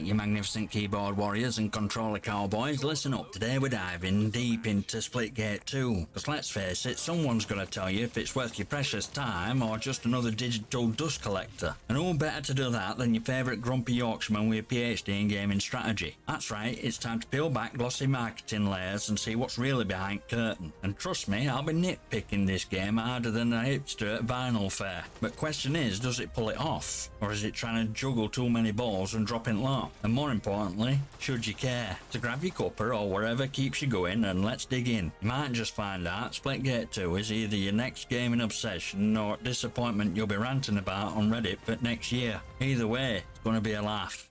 Alright, you magnificent keyboard warriors and controller cowboys, listen up. Today we're diving deep into Splitgate 2. Because let's face it, someone's going to tell you if it's worth your precious time or just another digital dust collector. And who better to do that than your favourite grumpy Yorkshireman with a PhD in gaming strategy. That's right, it's time to peel back glossy marketing layers and see what's really behind curtain. And trust me, I'll be nitpicking this game harder than a hipster at vinyl fair. But question is, does it pull it off? Or is it trying to juggle too many balls and dropping low? And more importantly, should you care? So grab your cuppa or wherever keeps you going and let's dig in. You might just find out Splitgate 2 is either your next gaming obsession or disappointment you'll be ranting about on Reddit for next year. Either way, it's going to be a laugh.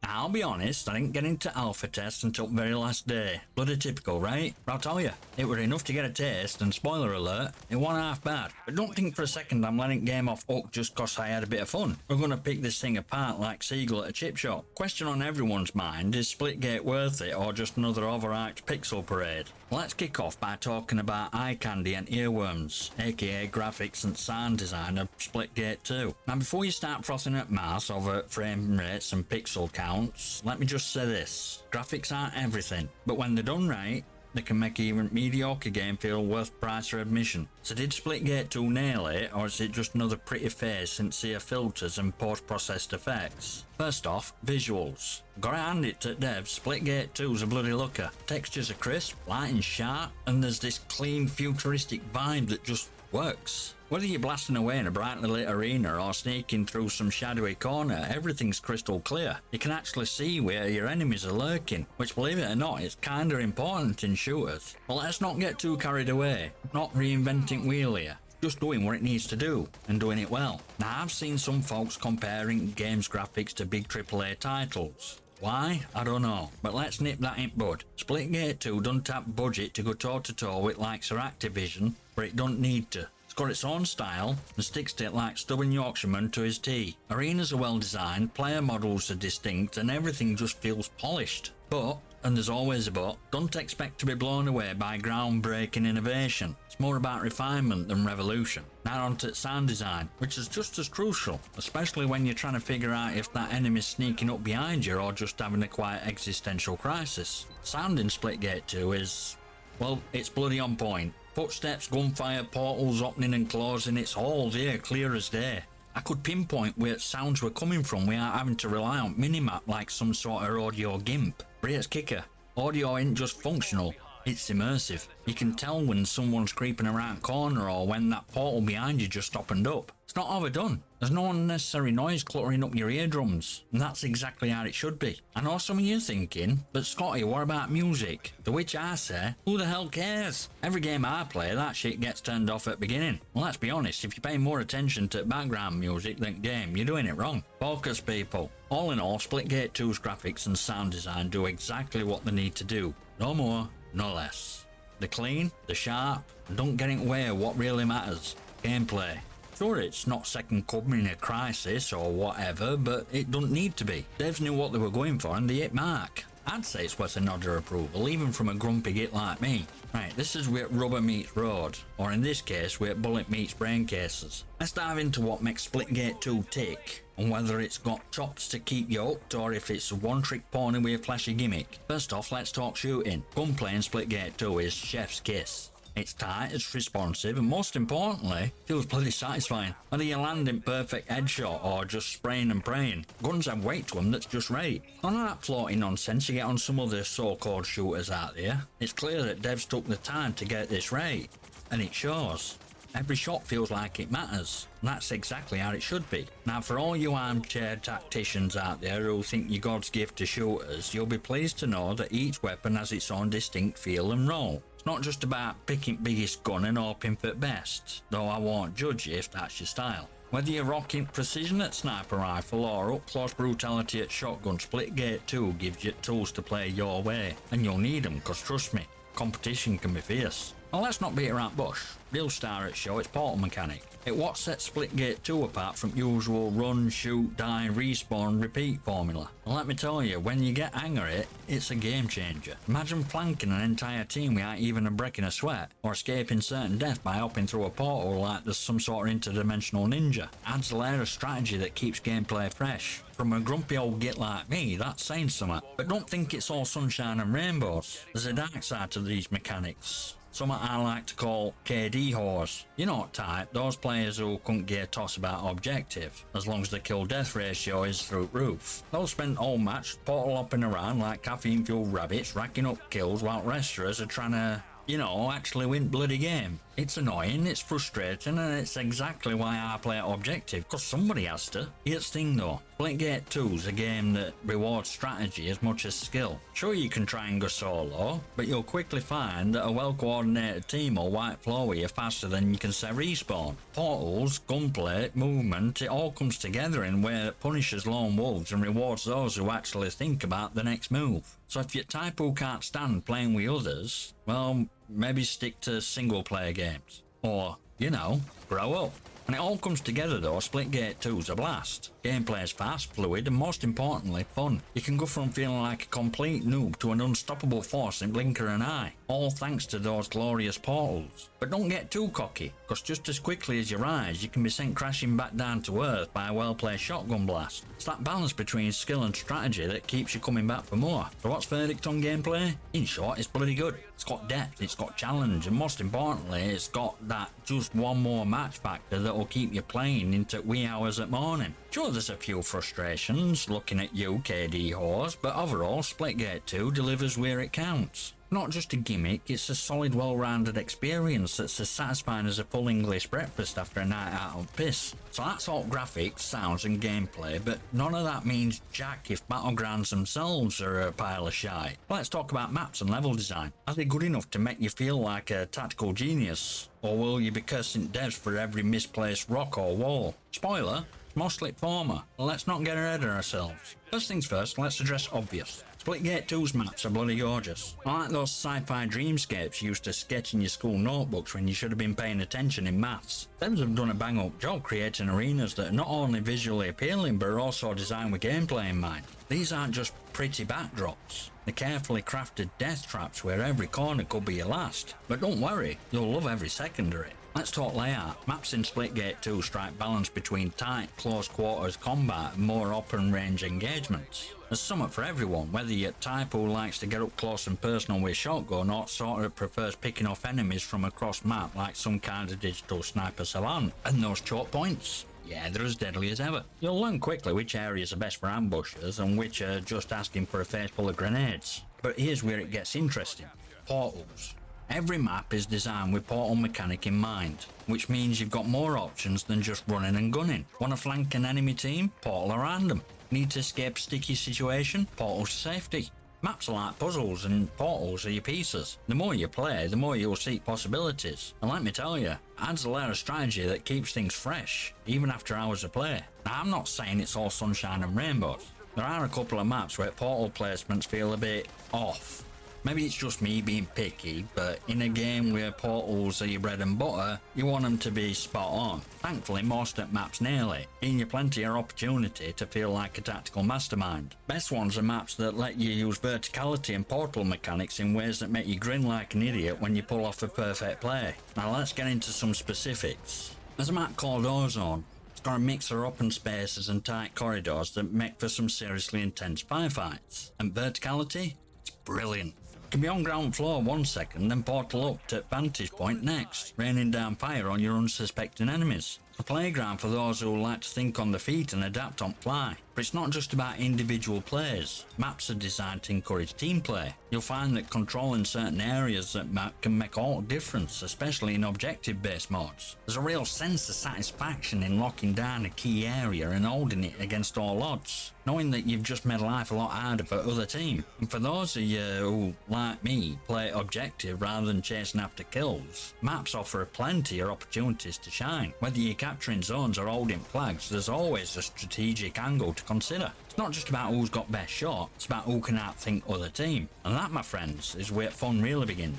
I'll be honest, I didn't get into alpha tests until the very last day. Bloody typical, right? But I'll tell you, it were enough to get a taste, and spoiler alert, it wasn't half bad. But don't think for a second I'm letting game off hook just cause I had a bit of fun. We're gonna pick this thing apart like Seagull at a chip shop. Question on everyone's mind, is Splitgate worth it or just another overhyped pixel parade? Let's kick off by talking about eye candy and earworms, aka graphics and sound design of Splitgate 2. Now before you start frothing at mouth over frame rates and pixel counts, let me just say this, graphics aren't everything, but when they're done right, they can make even mediocre game feel worth price or admission. So did Splitgate 2 nail it, or is it just another pretty face sincere filters and post-processed effects? First off, visuals. Gotta hand it to devs, Splitgate 2's a bloody looker. Textures are crisp, lighting's sharp, and there's this clean futuristic vibe that just works. Whether you're blasting away in a brightly lit arena or sneaking through some shadowy corner, everything's crystal clear. You can actually see where your enemies are lurking, which believe it or not, is kinda important in shooters. But let's not get too carried away, not reinventing wheel here. Just doing what it needs to do, and doing it well. Now I've seen some folks comparing games graphics to big AAA titles. Why? I don't know, but let's nip that in bud. Splitgate 2 doesn't have budget to go toe to toe with likes of Activision, but it don't need to. It's got its own style and sticks to it like stubborn Yorkshireman to his tea. Arenas are well designed, player models are distinct, and everything just feels polished. But, and there's always a but, don't expect to be blown away by groundbreaking innovation. It's more about refinement than revolution. Now on to sound design, which is just as crucial, especially when you're trying to figure out if that enemy's sneaking up behind you or just having a quiet existential crisis. Sound in Splitgate 2 is, well, it's bloody on point. Footsteps, gunfire, portals opening and closing, it's all there, clear as day. I could pinpoint where sounds were coming from without having to rely on minimap like some sort of audio gimp. But here's kicker, audio ain't just functional, it's immersive. You can tell when someone's creeping around a corner or when that portal behind you just opened up. It's not overdone. There's no unnecessary noise cluttering up your eardrums, and that's exactly how it should be. I know some of you thinking, but Scotty, what about music? To which I say, who the hell cares? Every game I play, that shit gets turned off at the beginning. Well, let's be honest, if you pay more attention to background music than game, you're doing it wrong. Focus, people. All in all, Splitgate 2's graphics and sound design do exactly what they need to do. No more, no less. They're clean, they're sharp, and don't get in the way of what really matters. Gameplay. Sure, it's not second coming a crisis or whatever, but it doesn't need to be. Devs knew what they were going for and they hit mark. I'd say it's worth a nod of approval, even from a grumpy git like me. Right, this is where rubber meets road, or in this case, where bullet meets brain cases. Let's dive into what makes Splitgate 2 tick, and whether it's got chops to keep you hooked, or if it's a one-trick pony with a flashy gimmick. First off, let's talk shooting. Gunplay in Splitgate 2 is chef's kiss. It's tight, it's responsive, and most importantly, feels bloody satisfying. Whether you're landing perfect headshot or just spraying and praying, guns have weight to them that's just right. None of that floaty nonsense you get on some other so-called shooters out there. It's clear that devs took the time to get this right, and it shows. Every shot feels like it matters, and that's exactly how it should be. Now for all you armchair tacticians out there who think you're God's gift to shooters, you'll be pleased to know that each weapon has its own distinct feel and role. Not just about picking biggest gun and hoping for the best, though I won't judge you if that's your style. Whether you're rocking precision at sniper rifle or up close brutality at shotgun, Splitgate 2 gives you tools to play your way, and you'll need them, cause trust me, competition can be fierce. Now let's not beat around bush. Real star at show, it's portal mechanic. It what sets Splitgate 2 apart from usual run, shoot, die, respawn, repeat formula. And let me tell you, when you get angry, it's a game changer. Imagine flanking an entire team without even a break in a sweat, or escaping certain death by hopping through a portal like there's some sort of interdimensional ninja. Adds a layer of strategy that keeps gameplay fresh. From a grumpy old git like me, that's saying something. But don't think it's all sunshine and rainbows. There's a dark side to these mechanics. Something I like to call KD whores. You know what type, those players who couldn't give a toss about objective, as long as the kill-death ratio is through roof. They'll spend all match portal hopping around like caffeine-fueled rabbits, racking up kills while restorers are trying to, you know, actually win bloody game. It's annoying, it's frustrating, and it's exactly why I play objective, because somebody has to. Here's the thing though, Splitgate 2 is a game that rewards strategy as much as skill. Sure, you can try and go solo, but you'll quickly find that a well-coordinated team will wipe floor with you faster than you can say respawn. Portals, gunplay, movement, it all comes together in a way that punishes lone wolves and rewards those who actually think about the next move. So if you're type who can't stand playing with others, well, maybe stick to single-player games. Or, you know, grow up. When it all comes together though, Splitgate 2's a blast. Gameplay is fast, fluid, and most importantly, fun. You can go from feeling like a complete noob to an unstoppable force in blinker an eye, all thanks to those glorious portals. But don't get too cocky, because just as quickly as you rise, you can be sent crashing back down to earth by a well-placed shotgun blast. It's that balance between skill and strategy that keeps you coming back for more. So what's verdict on gameplay? In short, it's bloody good. It's got depth, it's got challenge, and most importantly, it's got that just one more match factor that will keep you playing into wee hours at morning. Sure, there's a few frustrations looking at you KD whores, but overall Splitgate 2 delivers where it counts. Not just a gimmick, it's a solid well-rounded experience that's as satisfying as a full English breakfast after a night out on piss. So that's all graphics, sounds and gameplay, but none of that means jack if battlegrounds themselves are a pile of shite. Let's talk about maps and level design. Are they good enough to make you feel like a tactical genius? Or will you be cursing devs for every misplaced rock or wall? Spoiler, it's mostly former. Let's not get ahead of ourselves. First things first, let's address obvious. Splitgate 2's maps are bloody gorgeous. I like those sci-fi dreamscapes you used to sketch in your school notebooks when you should have been paying attention in maths. Devs have done a bang-up job creating arenas that are not only visually appealing but are also designed with gameplay in mind. These aren't just pretty backdrops. They're carefully crafted death traps where every corner could be your last. But don't worry, you'll love every second of it. Let's talk layout. Maps in Splitgate 2 strike balance between tight, close quarters combat and more open range engagements. There's something for everyone, whether you're type who likes to get up close and personal with shotgun or sort of prefers picking off enemies from across map like some kind of digital sniper savant. And those choke points? Yeah, they're as deadly as ever. You'll learn quickly which areas are best for ambushers and which are just asking for a face full of grenades. But here's where it gets interesting. Portals. Every map is designed with portal mechanic in mind, which means you've got more options than just running and gunning. Want to flank an enemy team? Portal around them. Need to escape a sticky situation? Portals to safety. Maps are like puzzles and portals are your pieces. The more you play, the more you'll seek possibilities. And let me tell you, it adds a layer of strategy that keeps things fresh, even after hours of play. Now I'm not saying it's all sunshine and rainbows. There are a couple of maps where portal placements feel a bit off. Maybe it's just me being picky, but in a game where portals are your bread and butter, you want them to be spot on. Thankfully, most at maps nail it, giving you plenty of opportunity to feel like a tactical mastermind. Best ones are maps that let you use verticality and portal mechanics in ways that make you grin like an idiot when you pull off a perfect play. Now let's get into some specifics. There's a map called Ozone. It's got a mix of open spaces and tight corridors that make for some seriously intense firefights. And verticality? It's brilliant. Can be on ground floor 1 second, then portal up to vantage point next, raining down fire on your unsuspecting enemies. A playground for those who like to think on the feet and adapt on fly. But it's not just about individual plays. Maps are designed to encourage team play. You'll find that controlling certain areas that map can make all the difference, especially in objective-based modes. There's a real sense of satisfaction in locking down a key area and holding it against all odds, knowing that you've just made life a lot harder for other team. And for those of you who, like me, play objective rather than chasing after kills, maps offer plenty of opportunities to shine. Whether you're capturing zones or holding flags, there's always a strategic angle to consider. It's not just about who's got best shot, it's about who can outthink other team. And that, my friends, is where fun really begins.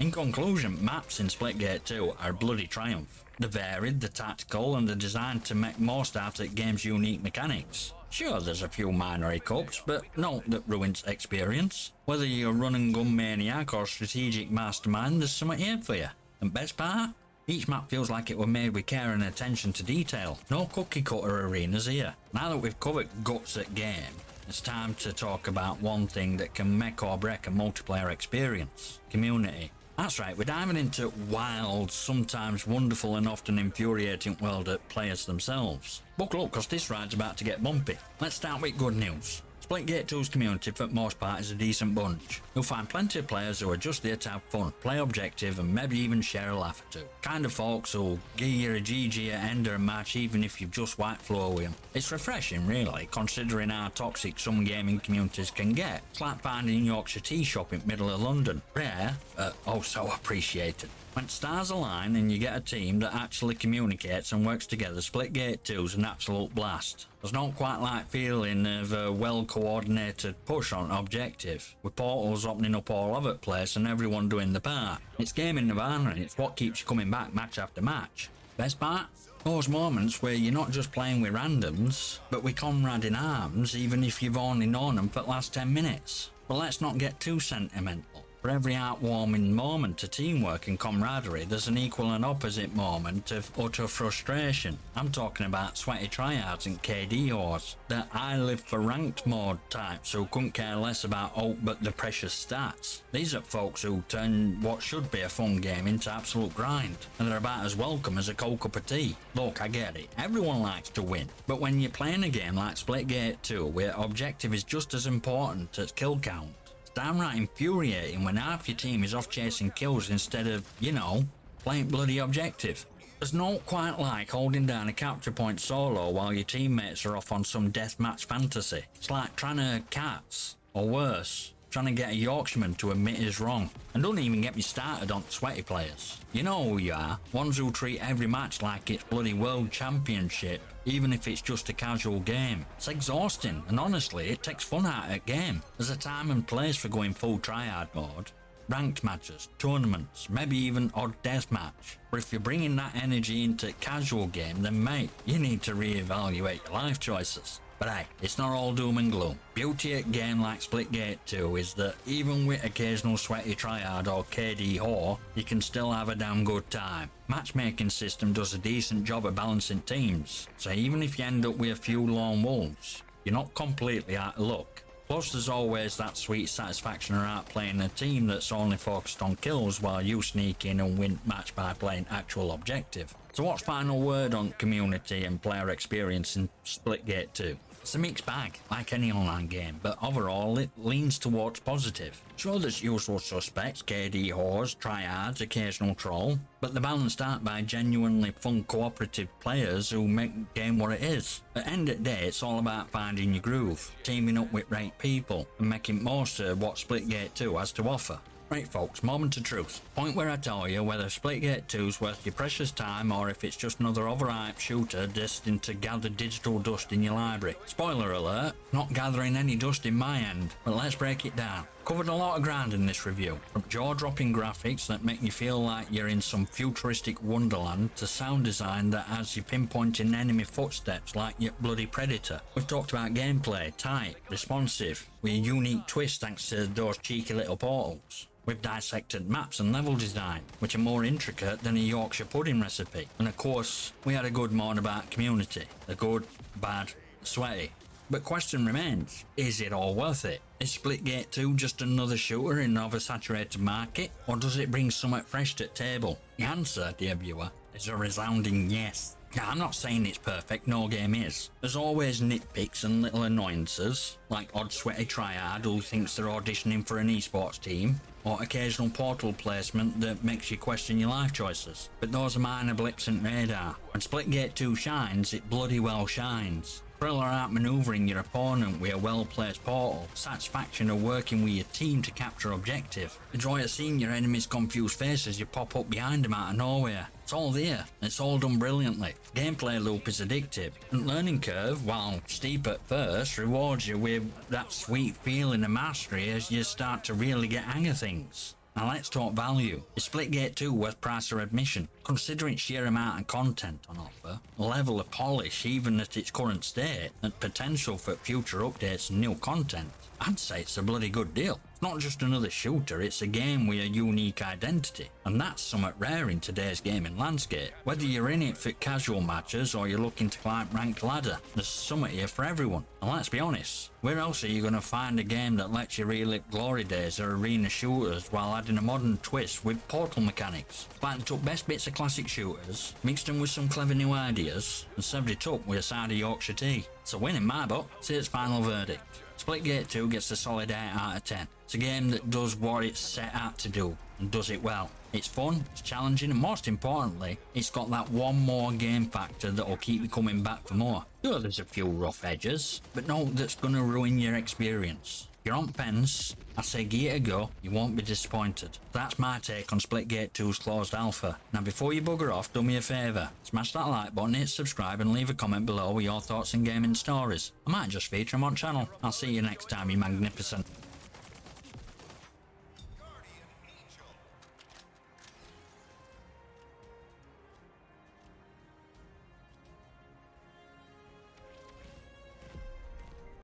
In conclusion, maps in Splitgate 2 are a bloody triumph. They're varied, they're tactical, and they're designed to make most out of the game's unique mechanics. Sure, there's a few minor hiccups, but no that ruins experience. Whether you're a run and gun maniac or strategic mastermind, there's something here for you. And best part? Each map feels like it were made with care and attention to detail. No cookie cutter arenas here. Now that we've covered guts at game, it's time to talk about one thing that can make or break a multiplayer experience: community. That's right, we're diving into wild, sometimes wonderful and often infuriating world of players themselves. Buckle up, cause this ride's about to get bumpy. Let's start with good news. Splitgate 2's community for the most part is a decent bunch. You'll find plenty of players who are just there to have fun, play objective and maybe even share a laugh or two. Kind of folks who'll give you a GG at end of a match even if you've just wiped floor with them. It's refreshing really, considering how toxic some gaming communities can get. It's like finding Yorkshire tea shop in the middle of London. Rare, oh so appreciated. When stars align and you get a team that actually communicates and works together, Splitgate 2's an absolute blast. There's not quite like feeling of a well-coordinated push on objective, with portals opening up all over the place and everyone doing the part. It's gaming nirvana and it's what keeps you coming back match after match. Best part? Those moments where you're not just playing with randoms, but with comrade in arms even if you've only known them for the last 10 minutes. But let's not get too sentimental. For every heartwarming moment of teamwork and camaraderie, there's an equal and opposite moment of utter frustration. I'm talking about sweaty tryhards and KD whores, the I live for ranked mode types who couldn't care less about but the precious stats. These are folks who turn what should be a fun game into absolute grind, and they're about as welcome as a cold cup of tea. Look, I get it, everyone likes to win, but when you're playing a game like Splitgate 2 where objective is just as important as kill count, downright infuriating when half your team is off chasing kills instead of, you know, playing bloody objective. It's not quite like holding down a capture point solo while your teammates are off on some deathmatch fantasy. It's like trying to cats, or worse, trying to get a Yorkshireman to admit he's wrong. And don't even get me started on sweaty players. You know who you are, ones who treat every match like it's bloody world championship, even if it's just a casual game. It's exhausting, and honestly, it takes fun out of the game. There's a time and place for going full tryhard mode. Ranked matches, tournaments, maybe even odd deathmatch. But if you're bringing that energy into casual game, then mate, you need to reevaluate your life choices. But hey, it's not all doom and gloom. Beauty at a game like Splitgate 2 is that even with occasional sweaty tryhard or KD whore, you can still have a damn good time. Matchmaking system does a decent job of balancing teams, so even if you end up with a few lone wolves, you're not completely out of luck. Plus there's always that sweet satisfaction of outplaying a team that's only focused on kills while you sneak in and win match by playing actual objective. So what's final word on community and player experience in Splitgate 2? It's a mixed bag, like any online game, but overall it leans towards positive. Sure, there's usual suspects, KD whores, tryhards, occasional troll, but they're balanced out by genuinely fun cooperative players who make the game what it is. At the end of the day, it's all about finding your groove, teaming up with right people, and making most of what Splitgate 2 has to offer. Right folks, moment of truth. Point where I tell you whether Splitgate 2's worth your precious time or if it's just another overhyped shooter destined to gather digital dust in your library. Spoiler alert, not gathering any dust in my end, but let's break it down. Covered a lot of ground in this review, from jaw-dropping graphics that make you feel like you're in some futuristic wonderland to sound design that has you pinpointing enemy footsteps like your bloody Predator. We've talked about gameplay, tight, responsive, with a unique twist thanks to those cheeky little portals. We've dissected maps and level design, which are more intricate than a Yorkshire pudding recipe. And of course, we had a good moan about community. The good, bad, sweaty. But question remains, is it all worth it? Is Splitgate 2 just another shooter in an oversaturated market? Or does it bring something fresh to the table? The answer, dear viewer, is a resounding yes. Now, I'm not saying it's perfect, no game is. There's always nitpicks and little annoyances, like odd sweaty tryhard who thinks they're auditioning for an esports team, or occasional portal placement that makes you question your life choices. But those are minor blips in radar. When Splitgate 2 shines, it bloody well shines. Thrill or outmanoeuvring your opponent with a well-placed portal, satisfaction of working with your team to capture objective, the joy of seeing your enemy's confused faces as you pop up behind them out of nowhere. It's all there, it's all done brilliantly. Gameplay loop is addictive, and learning curve, while steep at first, rewards you with that sweet feeling of mastery as you start to really get hang of things. Now let's talk value. Is Splitgate 2 worth price or admission? Considering its sheer amount of content on offer, level of polish even at its current state, and potential for future updates and new content, I'd say it's a bloody good deal. It's not just another shooter, it's a game with a unique identity, and that's somewhat rare in today's gaming landscape. Whether you're in it for casual matches or you're looking to climb ranked ladder, there's something here for everyone. And let's be honest, where else are you going to find a game that lets you relive glory days or arena shooters while adding a modern twist with portal mechanics? Like they took best bits of classic shooters, mixed them with some clever new ideas, and served it up with a side of Yorkshire tea. It's a win in my book. See its final verdict. Splitgate 2 gets a solid 8 out of 10. It's a game that does what it's set out to do, and does it well. It's fun, it's challenging, and most importantly, it's got that one more game factor that'll keep you coming back for more. Sure, there's a few rough edges, but no that's gonna ruin your experience. If you're on pens, I say give it a go, you won't be disappointed. That's my take on Splitgate 2's closed alpha. Now before you bugger off, do me a favour, smash that like button, hit subscribe and leave a comment below with your thoughts and gaming stories. I might just feature them on channel. I'll see you next time, you magnificent.